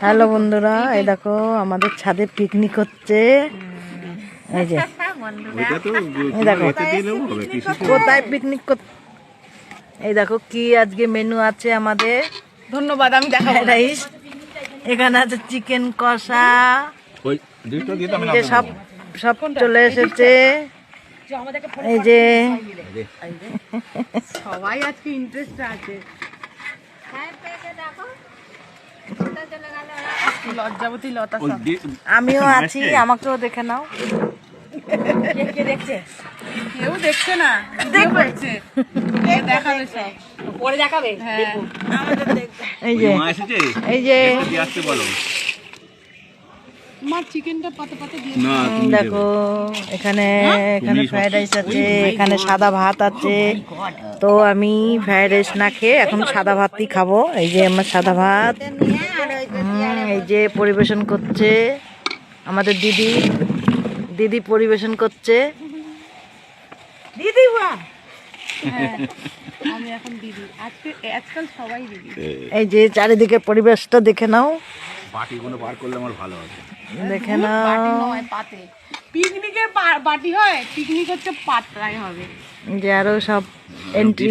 Hello বন্ধুরা, এই দেখো আমাদের ছাদে পিকনিক হচ্ছে। এই যে এই দেখো কোথায় পিকনিক। এই দেখো কি আজকে মেনু আছে আমাদের। ধন্যবাদ, আমি দেখাবো রাইস, এখানে আছে চিকেন কষা, সব সব চলে এসেছে। এই যে সবাই আজকে ইন্টারেস্ট আছে। লজ্জাবতী লতা সব। আমিও আছি, আমাকেও দেখে নাও। কেউ দেখছে না, দেখছে দেখাবে সব পরে দেখাবে। এই যে এই যে মা চিকেনটা পাতে পাতে দিয়ে দেখো এখানে এখানে ফ্রাইড রাইস আছে, এখানে সাদা ভাত আছে। তো আমি ফ্রাইড রাইস না খেয়ে এখন সাদা ভাতই খাবো। এই যে আমার সাদা ভাত। এই যে পরিবেশন করছে আমাদের দিদি, দিদি পরিবেশন করছে। দিদি আমি এখন দিদি, আজকাল সবাই দিদি। এই যে চারিদিকে পরিবেশটা দেখে নাও, বাটিগুলো বার করলে আমার ভালো হবে। দেখে নাও। বাটি নয়, পাতে। পিকনিকের বাটি হয়, পিকনিক হচ্ছে পাত্রায় হবে। যে আরো সব এন্ট্রি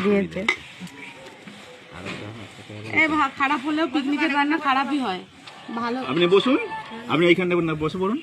দিয়েছে। খারাপ হলেও পিকনিকের রান্না খারাপই হয়, ভালো। আপনি বসুন, আপনি এইখানটা বসে পড়ুন।